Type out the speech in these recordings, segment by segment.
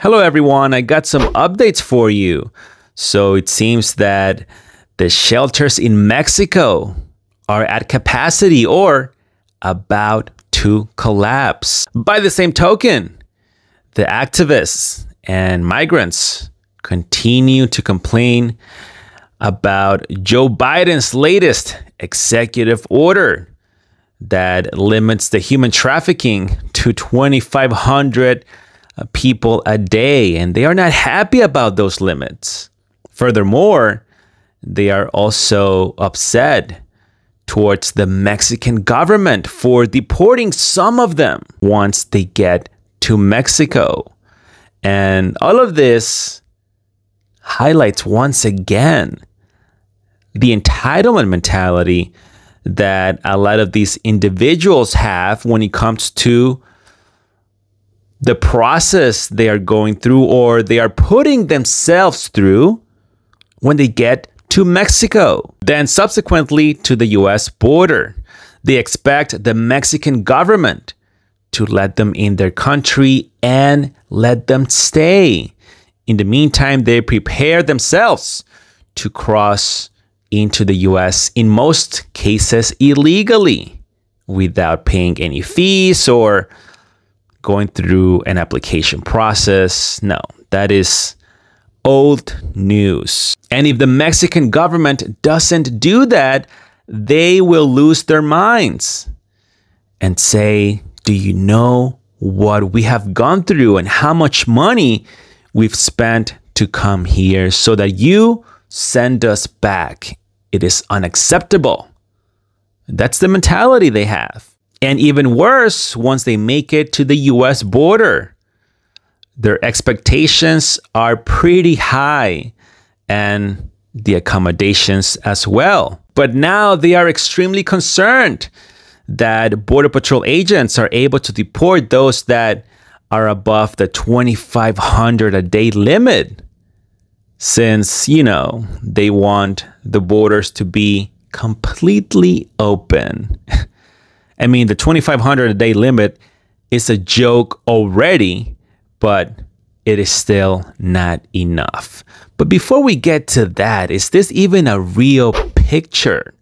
Hello everyone, I got some updates for you. So it seems that the shelters in Mexico are at capacity or about to collapse. By the same token, the activists and migrants continue to complain about Joe Biden's latest executive order that limits the human trafficking to 2,500 people a day, and they are not happy about those limits. Furthermore, they are also upset towards the Mexican government for deporting some of them once they get to Mexico. And all of this highlights once again the entitlement mentality that a lot of these individuals have when it comes to the process they are going through or they are putting themselves through when they get to Mexico, then subsequently to the US border. They expect the Mexican government to let them in their country and let them stay. In the meantime, they prepare themselves to cross into the US, in most cases illegally, without paying any fees or going through an application process. No, that is old news. And if the Mexican government doesn't do that, they will lose their minds and say, do you know what we have gone through and how much money we've spent to come here so that you send us back? It is unacceptable. That's the mentality they have. And even worse, once they make it to the US border, their expectations are pretty high and the accommodations as well. But now they are extremely concerned that Border Patrol agents are able to deport those that are above the 2,500 a day limit, since, you know, they want the borders to be completely open. I mean, the 2,500 a day limit is a joke already, but it is still not enough. But before we get to that, is this even a real picture?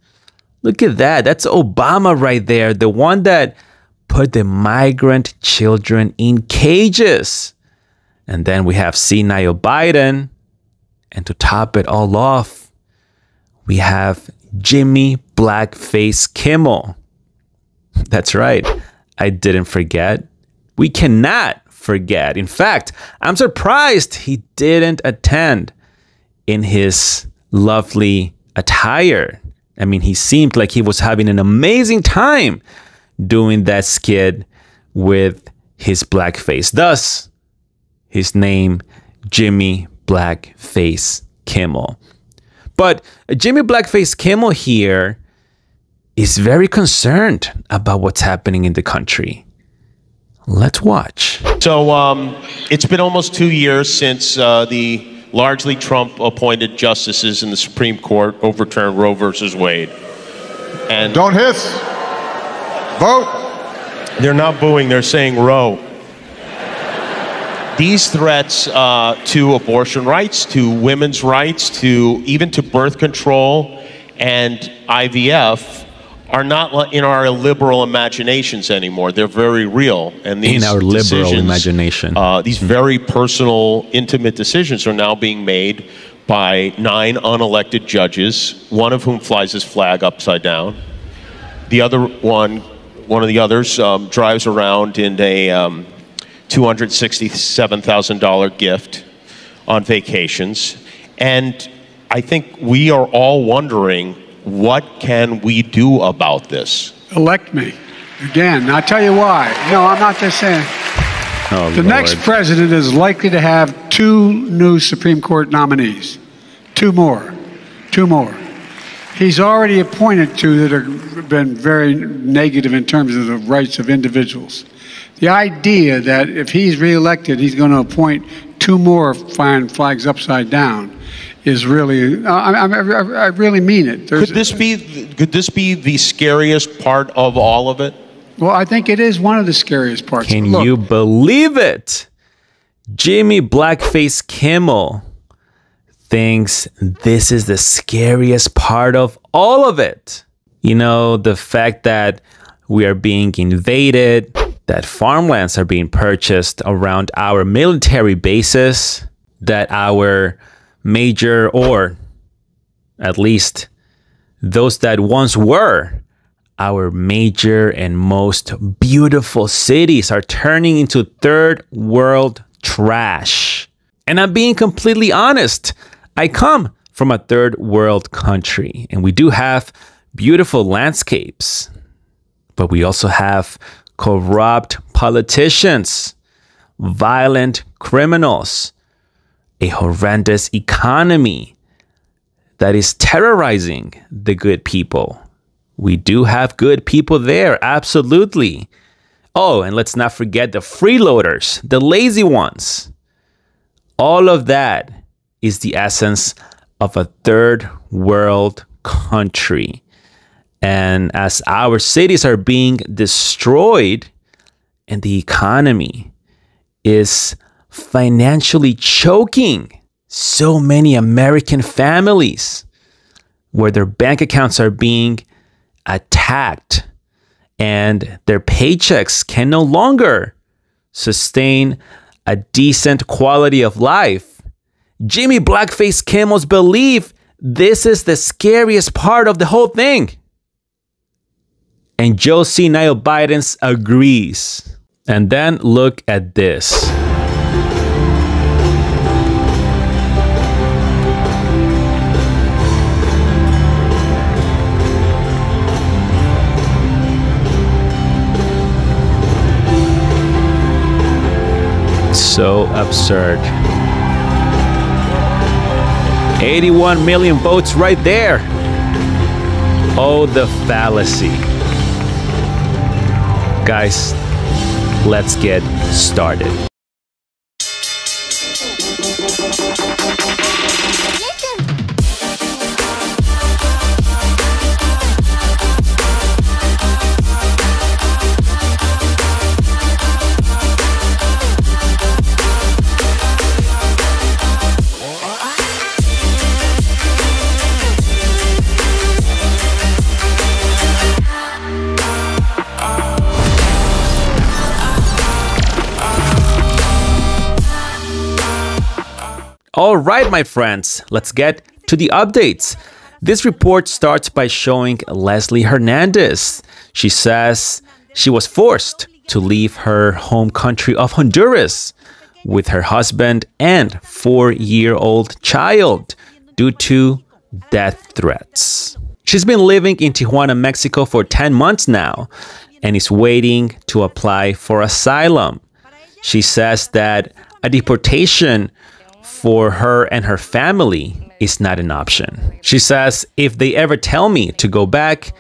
Look at that. That's Obama right there, the one that put the migrant children in cages. And then we have senile Biden. And to top it all off, we have Jimmy Blackface Kimmel. That's right. I didn't forget. We cannot forget. In fact, I'm surprised he didn't attend in his lovely attire. I mean, he seemed like he was having an amazing time doing that skit with his blackface. Thus, his name, Jimmy Blackface Kimmel. But Jimmy Blackface Kimmel here is very concerned about what's happening in the country. Let's watch. So it's been almost 2 years since the largely Trump-appointed justices in the Supreme Court overturned Roe versus Wade. And don't hiss. Vote. They're not booing, they're saying Roe. These threats to abortion rights, to women's rights, to even to birth control and IVF are not in our liberal imaginations anymore. They're very real. And these in our liberal imagination. These very personal, intimate decisions are now being made by 9 unelected judges, one of whom flies his flag upside down. The other one of the others drives around in a $267,000 gift on vacations. And I think we are all wondering, what can we do about this? Elect me. Again, I'll tell you why. No, I'm not just saying. Oh, the next president is likely to have 2 new Supreme Court nominees. 2 more. 2 more. He's already appointed 2 that have been very negative in terms of the rights of individuals. The idea that if he's reelected, he's going to appoint 2 more flying flags upside down is really, I really mean it. Could this be the scariest part of all of it? Well, I think it is one of the scariest parts. Can you believe it? Jimmy Blackface Kimmel thinks this is the scariest part of all of it. You know, the fact that we are being invaded, that farmlands are being purchased around our military bases, that our major, or at least those that once were our major and most beautiful cities, are turning into third world trash. And I'm being completely honest. I come from a third world country, and we do have beautiful landscapes, but we also have corrupt politicians, violent criminals, a horrendous economy that is terrorizing the good people. We do have good people there, absolutely. Oh, and let's not forget the freeloaders, the lazy ones. All of that is the essence of a third world country. And as our cities are being destroyed and the economy is financially choking so many American families, where their bank accounts are being attacked and their paychecks can no longer sustain a decent quality of life, Jimmy Blackface Kimmel's believe this is the scariest part of the whole thing. And Joe C. Nail Biden's agrees. And then look at this. So absurd. 81 million votes right there. Oh, the fallacy. Guys, let's get started. All right, my friends, let's get to the updates. This report starts by showing Leslie Hernandez. She says she was forced to leave her home country of Honduras with her husband and 4-year-old child due to death threats. She's been living in Tijuana, Mexico for 10 months now and is waiting to apply for asylum. She says that a deportation for her and her family is not an option. She says, if they ever tell me to go back,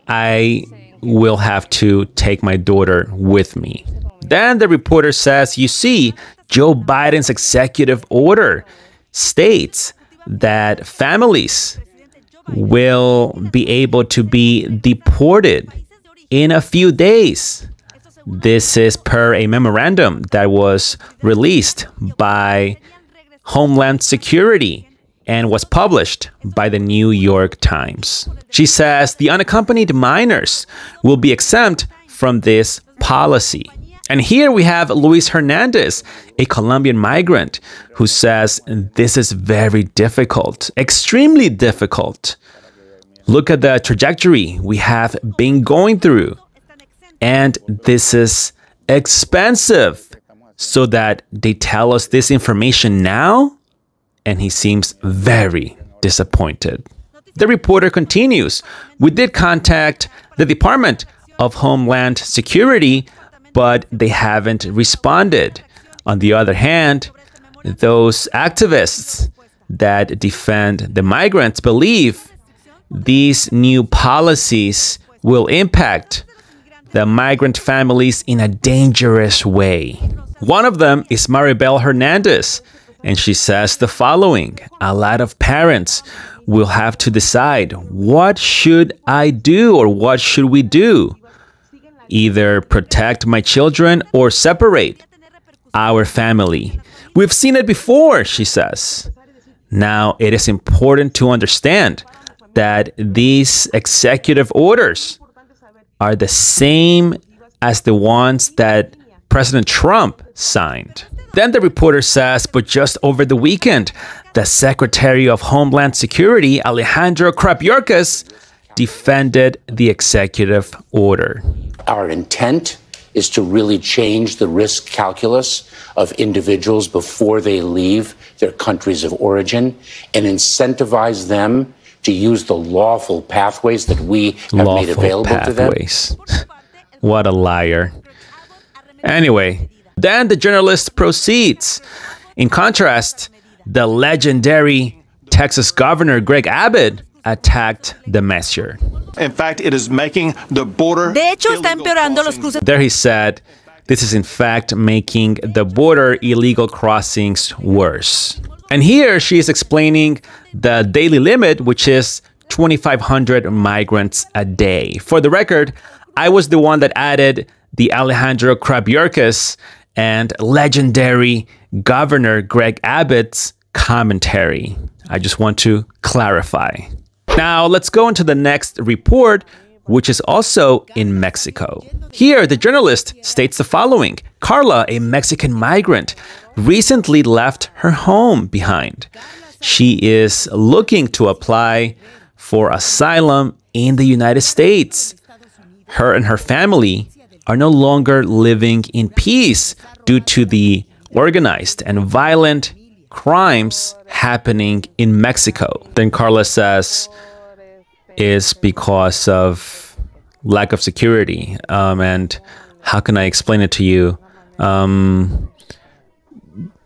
I will have to take my daughter with me. Then the reporter says, you see, Joe Biden's executive order states that families will be able to be deported in a few days. This is per a memorandum that was released by Homeland Security and was published by the New York Times. She says the unaccompanied minors will be exempt from this policy. And here we have Luis Hernandez, a Colombian migrant, who says this is very difficult, extremely difficult. Look at the trajectory we have been going through. And this is expensive. So that they tell us this information now? And he seems very disappointed. The reporter continues, we did contact the Department of Homeland Security, but they haven't responded. On the other hand, those activists that defend the migrants believe these new policies will impact the migrant families in a dangerous way. One of them is Maribel Hernandez, and she says the following: a lot of parents will have to decide, what should I do or what should we do? Either protect my children or separate. our family. We've seen it before, she says. Now, it is important to understand that these executive orders are the same as the ones that President Trump signed. Then the reporter says, but just over the weekend, the Secretary of Homeland Security, Alejandro Krapuerkis, defended the executive order. Our intent is to really change the risk calculus of individuals before they leave their countries of origin and incentivize them to use the lawful pathways that we have made available to them. What a liar. Anyway, then the journalist proceeds. In contrast, the legendary Texas Governor Greg Abbott attacked the measure. In fact, it is making the border. De hecho, está empeorando los cruces. There he said, this is in fact making the border illegal crossings worse. And here she is explaining the daily limit, which is 2,500 migrants a day. For the record, I was the one that added the Alejandro Krapuerkis and legendary Governor Greg Abbott's commentary. I just want to clarify. Now, let's go into the next report, which is also in Mexico. Here, the journalist states the following. Carla, a Mexican migrant, recently left her home behind. She is looking to apply for asylum in the United States. Her and her family are no longer living in peace due to the organized and violent crimes happening in Mexico. Then Carla says is because of lack of security. And how can I explain it to you?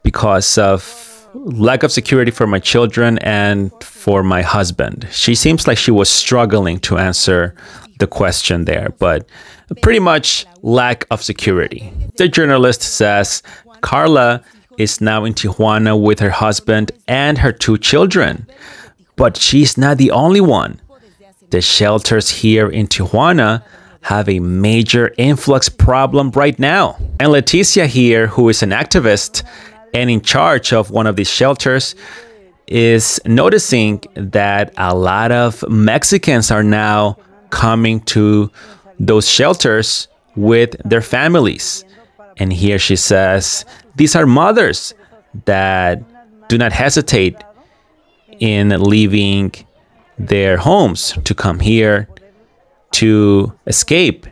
Because of lack of security for my children and for my husband. She seems like she was struggling to answer the question there, but pretty much lack of security. The journalist says Carla is now in Tijuana with her husband and her 2 children, but she's not the only one. The shelters here in Tijuana have a major influx problem right now. And Leticia here, who is an activist and in charge of one of these shelters, is noticing that a lot of Mexicans are now coming to those shelters with their families. And here she says, these are mothers that do not hesitate in leaving their homes to come here to escape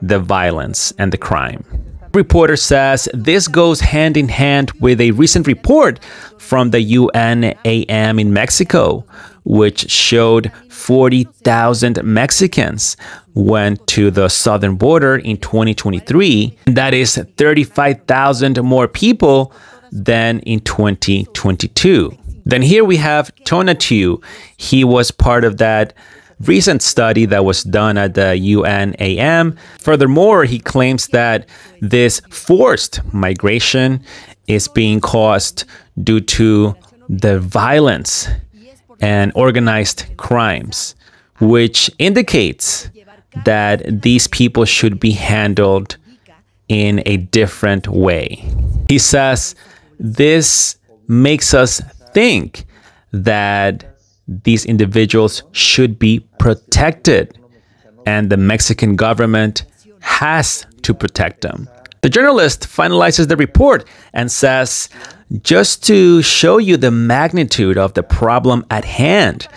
the violence and the crime. Reporter says this goes hand in hand with a recent report from the UNAM in Mexico, which showed 40,000 Mexicans went to the southern border in 2023. That is 35,000 more people than in 2022. Then here we have Tonatiuh. He was part of that recent study that was done at the UNAM. Furthermore, he claims that this forced migration is being caused due to the violence and organized crimes, which indicates that these people should be handled in a different way. He says this makes us think that these individuals should be protected, and the Mexican government has to protect them. The journalist finalizes the report and says, just to show you the magnitude of the problem at hand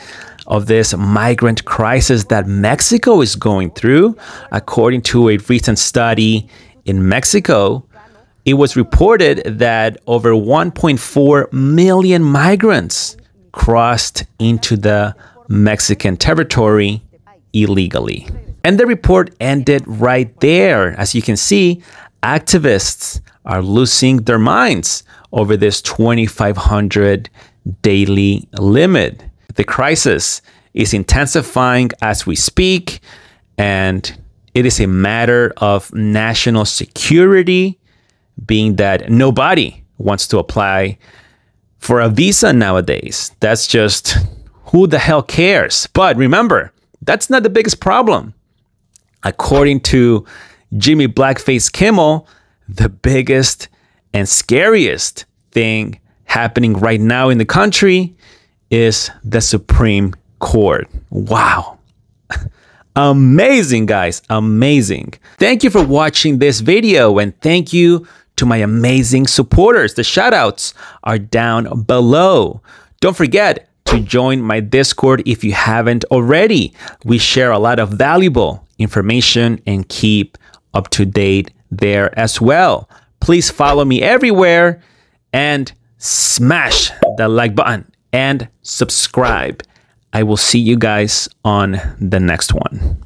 of this migrant crisis that Mexico is going through, according to a recent study in Mexico, it was reported that over 1.4 million migrants crossed into the Mexican territory illegally. And the report ended right there. As you can see, activists are losing their minds over this 2,500 daily limit. The crisis is intensifying as we speak, and it is a matter of national security, being that nobody wants to apply for a visa nowadays. That's just, who the hell cares? But remember, that's not the biggest problem. According to Jimmy Blackface Kimmel, the biggest and scariest thing happening right now in the country is the Supreme Court. Wow. Amazing, guys. Amazing. Thank you for watching this video, and thank you to my amazing supporters. The shoutouts are down below. Don't forget to join my Discord if you haven't already. We share a lot of valuable information and keep up to date there as well. Please follow me everywhere and smash the like button and subscribe. I will see you guys on the next one.